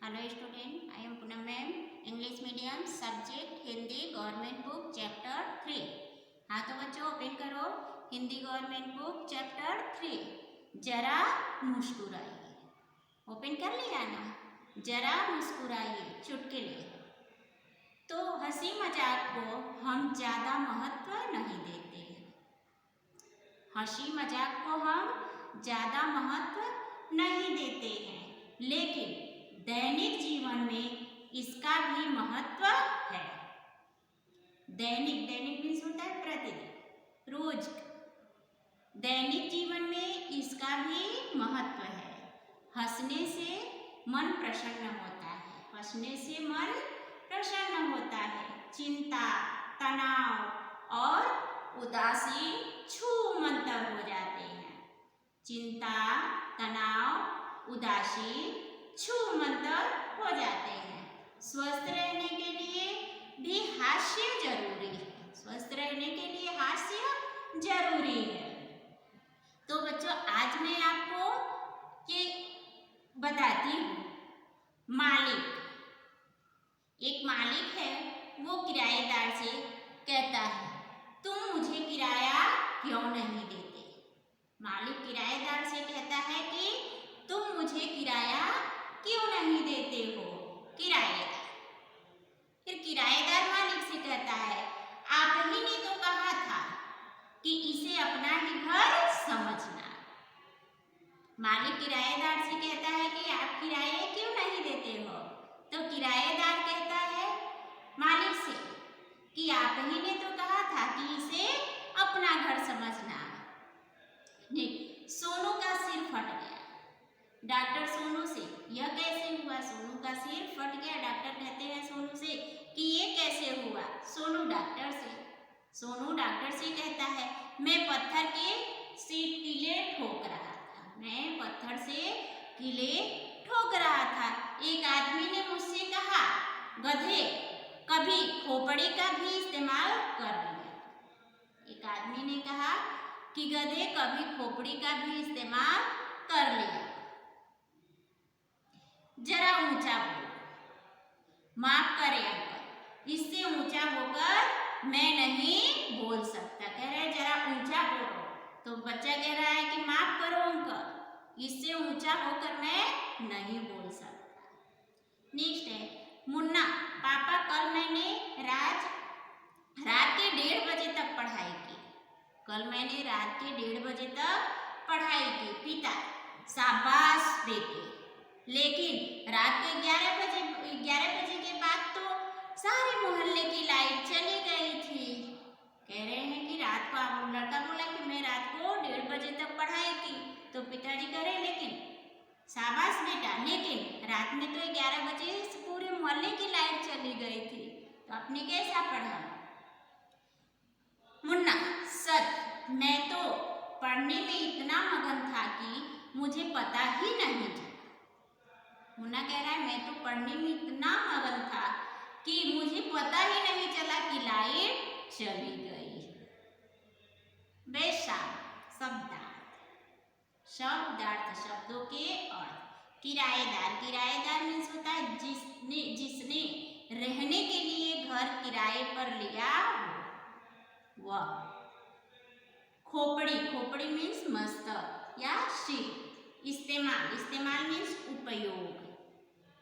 Hello student, I am Poonam ma'am, English medium subject Hindi government book chapter 3। हाँ तो बच्चों open करो Hindi government book chapter 3। जरा मुस्कुराइए। Open कर लिया ना? जरा मुस्कुराइए चुटकुले। तो हंसी मजाक को हम ज़्यादा महत्व नहीं देते हैं। हंसी मजाक को हम ज़्यादा महत्व नहीं देते हैं, लेकिन दैनिक जीवन में इसका भी महत्व है। दैनिक मीन्स होता है प्रतिदिन, रोज। दैनिक जीवन में इसका भी महत्व है। हंसने से मन प्रसन्न होता है। हंसने से मन प्रसन्न होता है। चिंता, तनाव और उदासी छूमंतर हो जाते हैं। चिंता, तनाव, उदासी छूमंतर हो जाते हैं। स्वस्थ रहने के लिए भी हास्य जरूरी है। स्वस्थ रहने के लिए हास्य जरूरी है। तो बच्चों आज मैं आपको ये बताती हूँ। मालिक, एक मालिक है, वो किराएदार से कहता है तुम मुझे किराया क्यों नहीं देते। मालिक किराएदार से कहता है कि तुम मुझे किराया क्यों नहीं देते हो। किराएदार फिर किराएदार मालिक से कहता है आप ही ने तो कहा था कि इसे अपना ही घर समझना। मालिक किराएदार से कहता है कि आप किराया क्यों नहीं देते हो। तो किराएदार कहता है मालिक से कि आप ही ने तो कहा था कि इसे अपना घर समझना। सोनू का सिर फट गया। डॉक्टर सोनू से यह कैसे हुआ। सोनू का सिर फट गया। डॉक्टर कहते हैं सोनू से कि ये कैसे हुआ। सोनू डॉक्टर से कहता है मैं पत्थर के किले ठोक रहा था। मैं पत्थर से किले ठोक रहा था। एक आदमी ने मुझसे कहा गधे कभी खोपड़ी का भी इस्तेमाल कर लिया। एक आदमी ने कहा कि गधे कभी खोपड़ी का भी इस्तेमाल कर लिया। जरा ऊंचा बोलो। माफ करें अंकल, इससे ऊंचा होकर मैं नहीं बोल सकता। कह रहे हैं जरा ऊंचा बोलो। तो बच्चा कह रहा है कि माफ करो अंकल, इससे ऊंचा होकर मैं नहीं बोल सकता। नेक्स्ट है मुन्ना, पापा कल मैंने रात के 1:30 बजे तक पढ़ाई की। कल मैंने रात के 1:30 बजे तक पढ़ाई की। पिता, शाबाश बेटे, लेकिन रात के 11 बजे के बाद तो सारे मोहल्ले की लाइट चली गई थी। कह रहे हैं कि रात को लड़का बोला कि मैं रात को 1:30 बजे तक पढ़ाई की। तो पिताजी कह रहे लेकिन शाबाश बेटा, लेकिन रात में तो 11 बजे पूरे मोहल्ले की लाइट चली गई थी, तो आपने कैसा पढ़ा। मुन्ना, सच मैं तो पढ़ने में इतना मगन था कि मुझे पता ही नहीं था। मुन्ना कह रहा है मैं तो पढ़ने में इतना मगन था कि मुझे पता ही नहीं चला कि लाइट चली गई। शब्दार्थ शब्दों के अर्थ। किराएदार मीन्स होता है जिसने रहने के लिए घर किराए पर लिया वह। खोपड़ी मीन्स मस्तक या शीट। इस्तेमाल मीन्स उपयोग।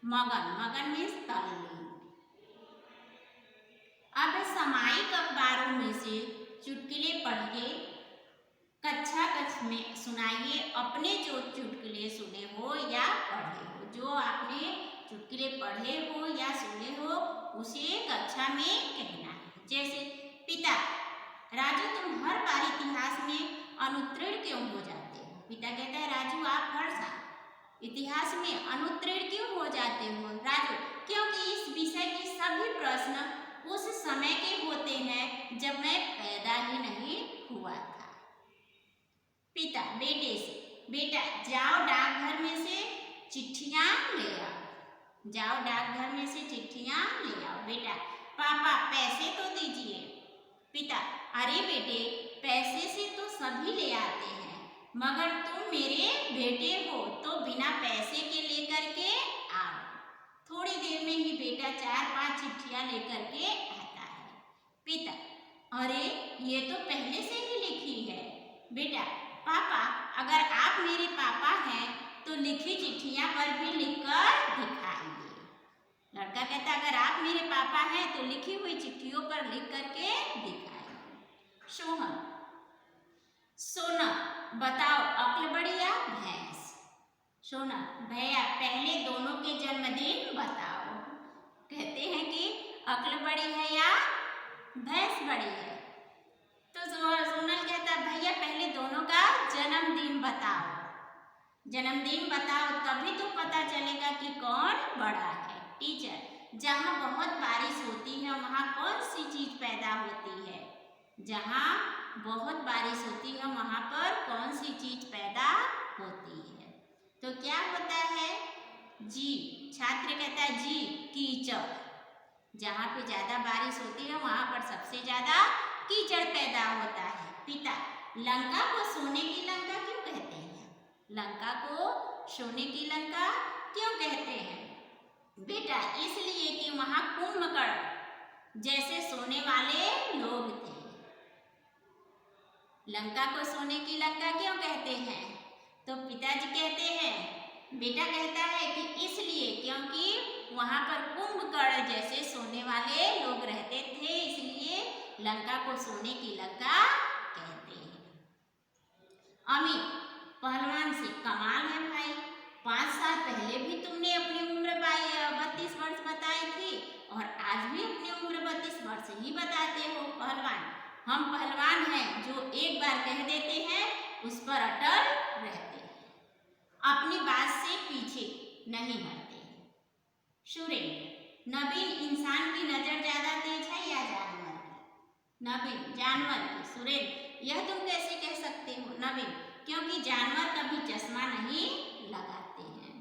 मगन मीन्स तल्लीन। अब सामायिक अखबारों में से चुटकुले पढ़िए, कक्षा में सुनाइए अपने जो चुटकुले सुने हो या पढ़े हो। जो आपने चुटकुले पढ़े हो या सुने हो उसे कक्षा में कहना है। जैसे पिता, राजू तुम हर बार इतिहास में अनुत्तीर्ण क्यों हो जाते हो। पिता कहता है राजू आप हर साल इतिहास में अनुत्तीर्ण क्यों हो जाते हो। राजू, क्योंकि इस विषय के सभी प्रश्न उस समय के होते हैं जब मैं पैदा ही नहीं हुआ था। पिता बेटे से, बेटा जाओ डाकघर में से चिट्ठियां ले आओ। जाओ डाकघर में से चिट्ठियां ले आओ। बेटा, पापा पैसे तो दीजिए। पिता, अरे बेटे पैसे से तो सभी ले आते हैं, मगर तुम मेरे बेटे हो तो बिना पैसे के लेकर के आओ। थोड़ी देर में ही बेटा 4-5 चिट्ठियां लेकर के आता है। पिता, अरे ये तो पहले से ही लिखी है। बेटा, पापा अगर आप मेरे पापा हैं तो लिखी चिट्ठियां पर भी लिखकर दिखाइए। लड़का कहता, अगर आप मेरे पापा हैं तो लिखी हुई चिट्ठियों पर लिख करके दिखाइए। सोहन, सोना बताओ अक्ल बड़ी या भैंस? सोना, भैया पहले दोनों के जन्मदिन बताओ। कहते हैं कि अक्ल बड़ी है या भैंस बड़ी है? तो सोनल कहता, भैया पहले दोनों का जन्मदिन बताओ। जन्मदिन बताओ तभी तो पता चलेगा कि कौन बड़ा है। टीचर, जहाँ बहुत बारिश होती है वहाँ कौन सी चीज पैदा होती है? जहाँ बहुत बारिश होती है वहाँ पर कौन सी चीज पैदा होती है? तो क्या होता है? जी। छात्र कहता है जी, कीचड़। जहाँ पे ज्यादा बारिश होती है वहाँ पर सबसे ज्यादा कीचड़ पैदा होता है। पिता, लंका को सोने की लंका क्यों कहते हैं? लंका को सोने की लंका क्यों कहते हैं? बेटा, इसलिए कि वहाँ कुंभकर्ण जैसे सोने वाले लोग थे। लंका को सोने की लंका क्यों कहते हैं? तो पिताजी कहते हैं, बेटा कहता है कि इसलिए क्योंकि वहाँ पर कुंभकर्ण जैसे सोने वाले लोग रहते थे, इसलिए लंका को सोने की लंका कहते हैं। अमित, पहलवान से कमाल है भाई, 5 साल पहले भी तुमने अपनी उम्र 32 वर्ष बताई थी और आज भी अपनी उम्र 32 वर्ष ही बताते हो। पहलवान, हम पहलवान हैं जो एक बार कह देते हैं उस पर अटल रहते हैं, अपनी बात से पीछे नहीं हटते हैं। सुरेंद्र, नवीन, इंसान की नजर ज्यादा तेज है या जानवर की? नवीन, जानवर की। सुरेंद्र, यह तुम कैसे कह सकते हो? नवीन, क्योंकि जानवर कभी चश्मा नहीं लगाते हैं।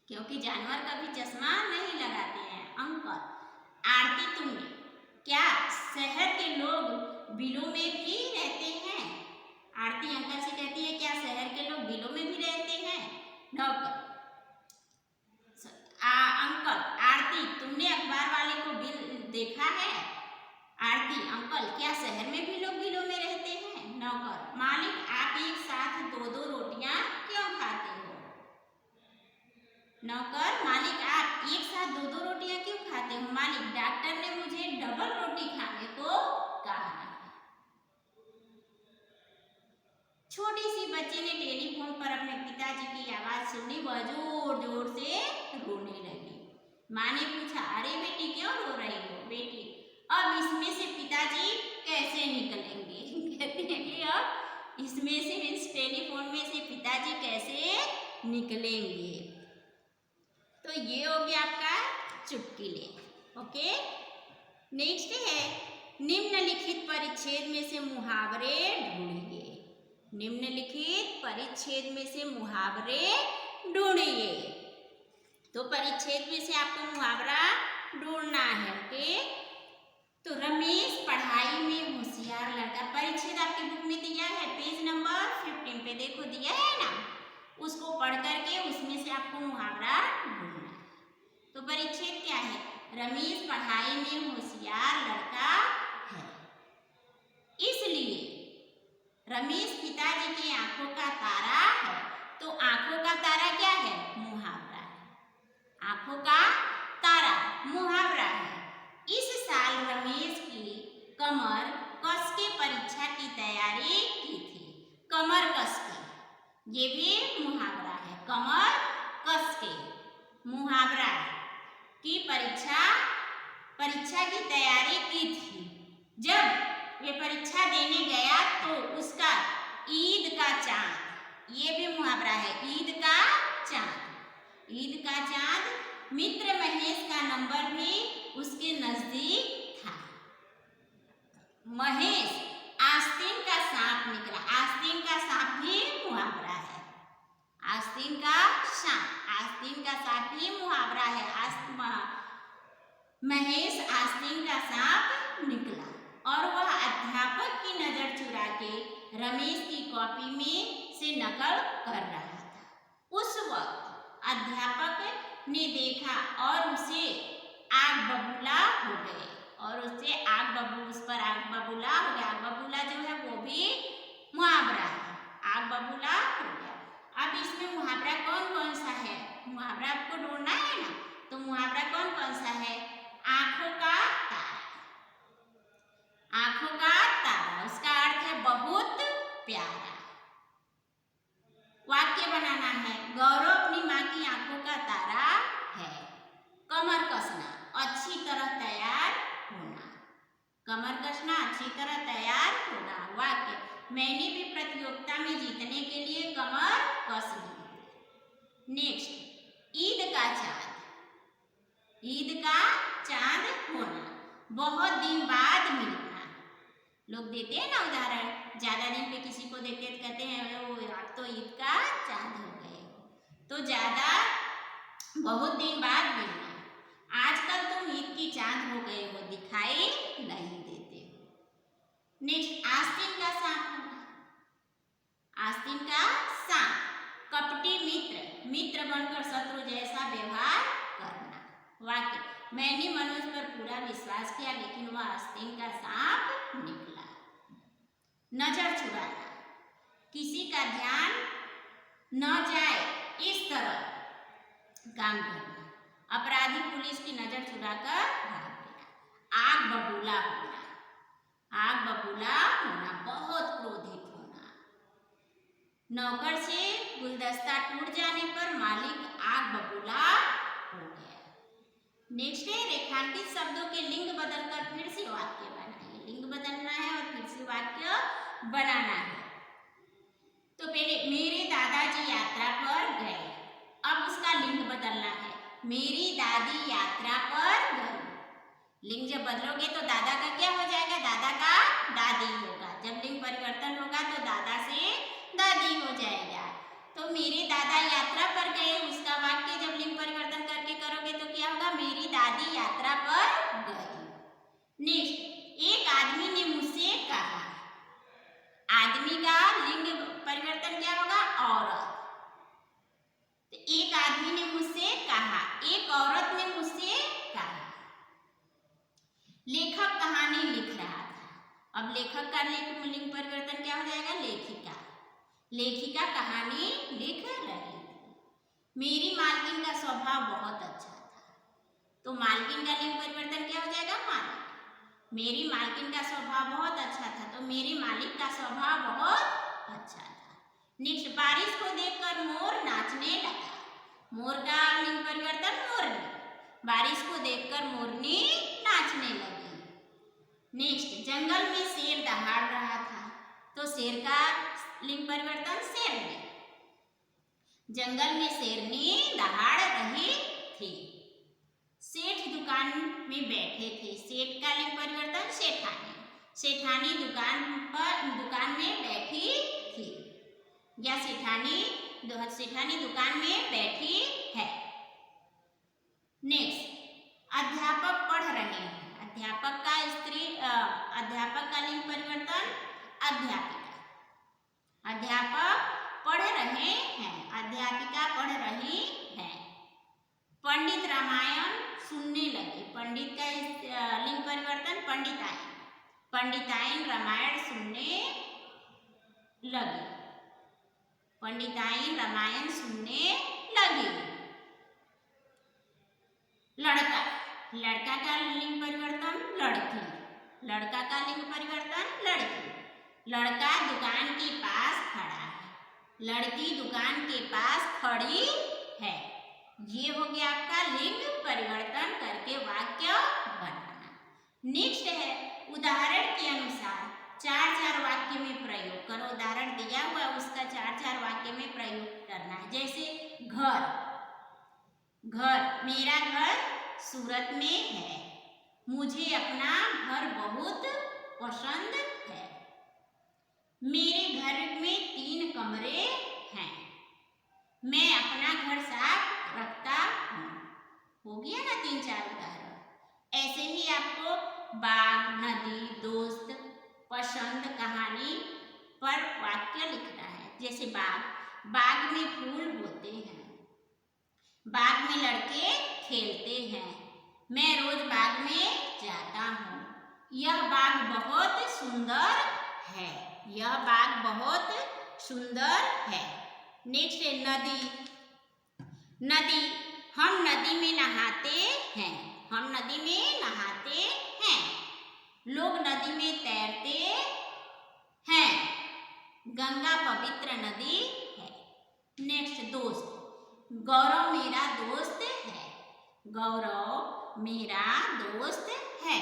क्योंकि जानवर कभी चश्मा नहीं लगाते हैं। अंकल, आरती, तुमने क्या शहर के लोग बिलों में भी रहते हैं? आरती अंकल से कहती है, क्या शहर के लोग बिलों में भी रहते हैं? नौकर, अंकल, आरती, तुमने अखबार वाले को बिल देखा है? आरती, अंकल, क्या शहर में भी लोग बिलों में रहते हैं? नौकर, मालिक, आप एक साथ 2-2 रोटियां क्यों खाते हो? नौकर, मालिक, आप एक साथ 2-2 रोटियां क्यों खाते हो? मालिक, डॉक्टर ने मुझे डबल रोटी खाने को कहा है। छोटी सी बच्ची ने टेलीफोन पर अपने पिताजी की आवाज सुनी, वह जोर जोर से रोने लगी। माँ ने पूछा, अरे बेटी क्यों रो रही हो? बेटी, अब इसमें से पिताजी कैसे निकलेंगे? कहते हैं कि अब इसमें से, इस टेलीफोन में से पिताजी कैसे निकलेंगे? तो ये हो गया आपका चुटकुले। ओके, नेक्स्ट है निम्नलिखित परिच्छेद में से मुहावरे ढूंढिए। निम्नलिखित परिच्छेद में से मुहावरे ढूंढिए। तो परिच्छेद में से आपको मुहावरा ढूंढना है। ओके, तो रमेश पढ़ाई में होशियार लड़का, परिच्छेद आपकी बुक में दिया है, पेज नंबर 15 पे देखो दिया है ना, उसको पढ़ करके उसमें से आपको मुहावरा ढूंढना है। तो परिच्छेद क्या है? रमेश पढ़ाई में होशियार लड़का है, इसलिए रमेश पिताजी की आंखों का तारा है। तो आंखों का तारा क्या है? मुहावरा है। आंखों का तारा मुहावरा है। इस साल रमेश की कमर कस के परीक्षा की तैयारी की थी। कमर कस के, ये भी मुहावरा है। कमर कस के मुहावरा की परीक्षा की तैयारी की थी। जब वे परीक्षा देने गया तो उसका ईद का चांद, ये भी मुहावरा है, ईद का चांद। ईद का चांद, मित्र महेश का नंबर भी उसके नजदीक था। महेश आस्तीन का सांप निकला। आस्तीन का सांप भी मुहावरा है। आस्तीन का सांप, आस्तीन का सांप भी मुहावरा है। महेश आस्तीन का सांप निकला और वह अध्यापक की नजर चुरा के रमेश की कॉपी में से नकल कर रहा था। उस वक्त अध्यापक ने देखा और उसे आग बबूला हो गए, और उससे उस पर आग बबूला हो गया। आग बबूला जो है वो भी मुहावरा है, आग बबूला हो गया। अब इसमें मुहावरा कौन कौन सा है, मुहावरा आपको ढूंढना है ना, तो मुहावरा कौन कौन सा है? आंखों का तारा। आंखों का तारा, उसका अर्थ है बहुत प्यारा। वाक्य बनाना है, गौरव अपनी माँ की आंखों का तारा है। कमर कसना, अच्छी तरह तैयार होना। कमर कसना, अच्छी तरह तैयार होना। वाक्य, मैंने भी प्रतियोगिता में जीतने के लिए कमर कस ली। नेक्स्ट, ईद का चांद। ईद का चांद होना, बहुत दिन बाद मिलना। लोग देते हैं ना उदाहरण, ज्यादा दिन पे किसी को देखते तो कहते हैं वो आप तो ईद का चांद हो गए। तो ज्यादा बहुत दिन बाद मिलना, आजकल तुम ईद की चांद हो गए हो, दिखाई नहीं देते हो। नेक्स्ट, आस्तीन का सांप होना। आस्तीन का सांप, कपटी मित्र, मित्र बनकर शत्रु जैसा व्यवहार करना। वाक्य, मैंने मनुष्य पर पूरा विश्वास किया लेकिन वह आस्तीन का सांप निकला। नजर चुराना, किसी का ध्यान न जाए इस तरह काम करना। अपराधी पुलिस की नजर चुराकर भाग गया। आग बबूला होना, आग बबूला होना, बहुत क्रोधित होना। नौकर से गुलदस्ता टूट जाने पर मालिक आग बबूला हो गया। नेक्स्ट है, रेखांकित शब्दों के लिंग बदलकर फिर से वाक्य बनाइए। लिंग बदलना है और फिर से वाक्य बनाना है। तो पहले, मेरे दादाजी यात्रा पर गए, अब उसका लिंग बदलना है, मेरी दादी यात्रा पर गई। लिंग जब बदलोगे तो दादा का क्या हो जाएगा? दादा का दादी होगा। जब लिंग परिवर्तन होगा तो दादा से दादी हो जाएगा। तो मेरे दादा यात्रा पर गए, उसका वाक्य जब लिंग परिवर्तन करके करोगे तो क्या होगा? मेरी दादी यात्रा पर गई। नेक्स्ट, एक आदमी ने मुझसे कहा, आदमी का लिंग परिवर्तन क्या होगा? औरत। तो एक आदमी ने मुझसे कहा, एक औरत ने मुझसे कहा। लेखक कहानी लिख रहा था, अब लेखक का लिंग परिवर्तन क्या हो जाएगा? लेखिका। लेखिका कहानी लिख रही थी। मेरी मालकिन का स्वभाव बहुत अच्छा था, तो मालकिन का लिंग परिवर्तन क्या हो जाएगा? मालिक। मेरी मालकिन का स्वभाव बहुत अच्छा था, तो मेरे मालिक का स्वभाव बहुत अच्छा था। नेक्स्ट, बारिश को देखकर मोर नाचने लगा। मोर का लिंग परिवर्तन मोरनी, बारिश को देखकर मोरनी नाचने लगी। नेक्स्ट, जंगल में शेर दहाड़ रहा था, तो शेर का लिंग परिवर्तन शेरनी। जंगल में शेरनी दहाड़ रही थी। सेठ दुकान में बैठे थे, सेठ का लिंग परिवर्तन सेठानी। सेठानी दुकान में बैठी थी, या सेठानी दुकान में बैठी है। नेक्स्ट, अध्यापक पढ़ रहे हैं। अध्यापक का लिंग परिवर्तन अध्यापिका। अध्यापक पढ़ रहे हैं, अध्यापिका पढ़ रही है। पंडित रामायण सुनने लगे, पंडित का लिंग परिवर्तन पंडिताइन। पंडिताइन रामायण सुनने लगी, पंडिताइन रामायण सुनने लगी। लड़का, लड़का का लिंग परिवर्तन लड़की। लड़का का लिंग परिवर्तन लड़की। लड़का दुकान के पास खड़ा है, लड़की दुकान के पास खड़ी है। ये हो गया आपका लिंग परिवर्तन करके वाक्य बनाना। नेक्स्ट है, उदाहरण के अनुसार 4-4 वाक्य में प्रयोग करो। उदाहरण दिया हुआ उसका 4-4 वाक्य में प्रयोग करना है। जैसे घर, घर, मेरा घर सूरत में है, मुझे अपना घर बहुत पसंद है। मेरे घर में 3 कमरे हैं, मैं अपना घर साफ रखता हूँ। हो गया ना 3-4 उदाहरण। ऐसे ही आपको बाग, नदी, दोस्त, पसंद, कहानी पर वाक्य लिखना है। जैसे बाग, बाग में फूल होते हैं, बाग में लड़के खेलते हैं। मैं रोज बाग में जाता हूँ। यह बाग बहुत सुंदर है। यह बाग बहुत सुंदर है। नेक्स्ट है नदी। नदी, हम नदी में नहाते हैं। हम नदी में नहाते हैं। लोग नदी में तैरते हैं। गंगा पवित्र नदी है। नेक्स्ट दोस्त। गौरव मेरा दोस्त है। गौरव मेरा दोस्त है।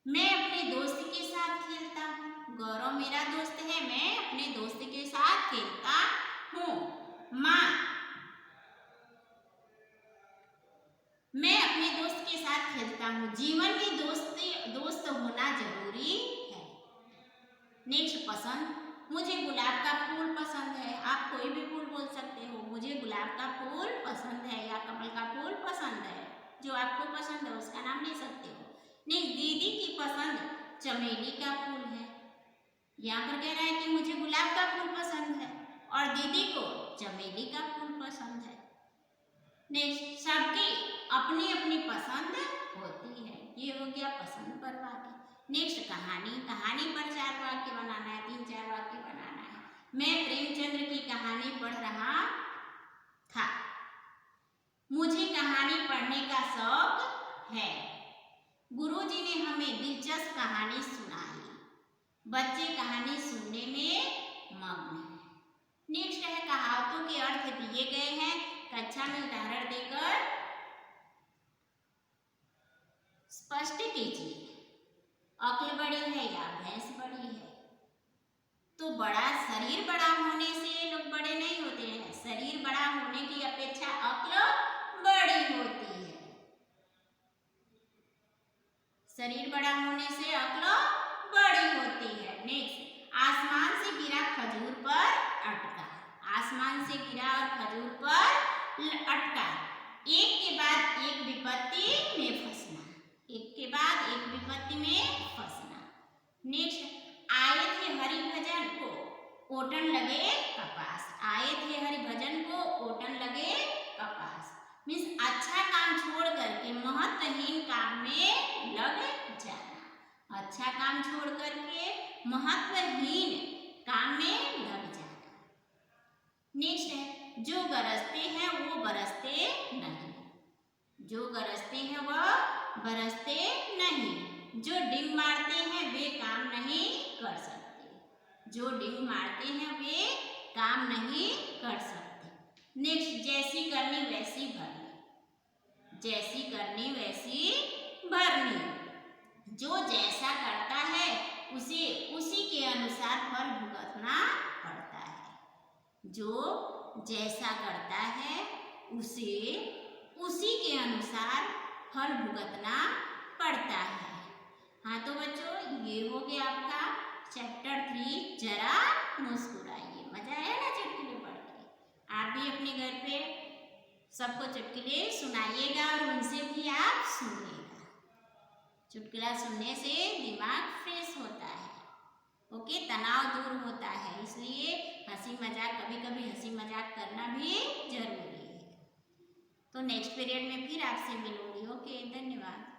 मैं अपने दोस्त के साथ खेलता हूँ। गौरव मेरा दोस्त है, मैं अपने दोस्त के साथ खेलता हूँ। माँ, मैं अपने दोस्त के साथ खेलता हूँ। जीवन में दोस्त होना जरूरी है। नेक्स्ट पसंद। मुझे गुलाब का फूल पसंद है। आप कोई भी फूल बोल सकते हो। मुझे गुलाब का फूल पसंद है या कमल का फूल पसंद है। जो आपको पसंद है उसका नाम ले सकते हो। नेक्स्ट दीदी की पसंद चमेली का फूल है। यहाँ पर कह रहा है कि मुझे गुलाब का फूल पसंद है और दीदी को चमेली का फूल पसंद है। नेक्स्ट सबकी अपनी अपनी पसंद होती है। ये हो गया पसंद पर वाक्य। नेक्स्ट कहानी। कहानी पर 4 वाक्य बनाना है, 3-4 वाक्य बनाना है। मैं प्रेमचंद्र की कहानी पढ़ रहा था। मुझे कहानी पढ़ने का शौक है। गुरुजी ने हमें दिलचस्प कहानी सुनाई। बच्चे कहानी सुनने में मग्न हैं। नेक्स्ट है कहावतों के अर्थ दिए गए हैं। कक्षा में उदाहरण देकर स्पष्ट कीजिए। अक्ल बड़ी है या भैंस बड़ी है? तो बड़ा शरीर बड़ा होने से लोग बड़े नहीं होते हैं। शरीर बड़ा होने की अपेक्षा अक्ल बड़ी होती है। शरीर बड़ा होने से अक्ल बड़ी होती है। नेक्स्ट आसमान से गिरा खजूर पर अटका। आसमान से गिरा और खजूर पर अटका। एक के बाद एक विपत्ति में फंसना। एक के बाद एक विपत्ति में फंसना। नेक्स्ट आए थे हरि भजन को ओटन लगे कपास। आए थे हरि भजन को ओटन लगे कपास। मीन्स अच्छा काम छोड़ करके महत्वहीन काम में लग जाना। अच्छा काम छोड़ करके महत्वहीन काम में लग जाना। नेक्स्ट है जो गरजते हैं वो बरसते नहीं। जो गरजते हैं वह बरसते नहीं। जो डिंग मारते हैं वे काम नहीं कर सकते। जो डिंग मारते हैं वे काम नहीं कर सकते। नेक्स्ट जैसी करनी वैसी भरनी। जैसी करनी वैसी भरनी। जो जैसा करता है उसे उसी के अनुसार फल भुगतना पड़ता है। जो जैसा करता है उसे उसी के अनुसार फल भुगतना पड़ता है। हाँ तो बच्चों ये हो गया आपका चैप्टर 3 जरा मुस्कुराइए। मजा आया ना चुटकुले पढ़ के? आप भी अपने घर पे सबको चुटकुले सुनाइएगा और उनसे भी आप सुनिएगा। चुटकुला सुनने से दिमाग फ्रेश होता है। ओके, तनाव दूर होता है। इसलिए हंसी मजाक कभी कभी हंसी मजाक करना भी जरूरी है। तो नेक्स्ट पीरियड में फिर आपसे मिलूंगी। ओके, धन्यवाद।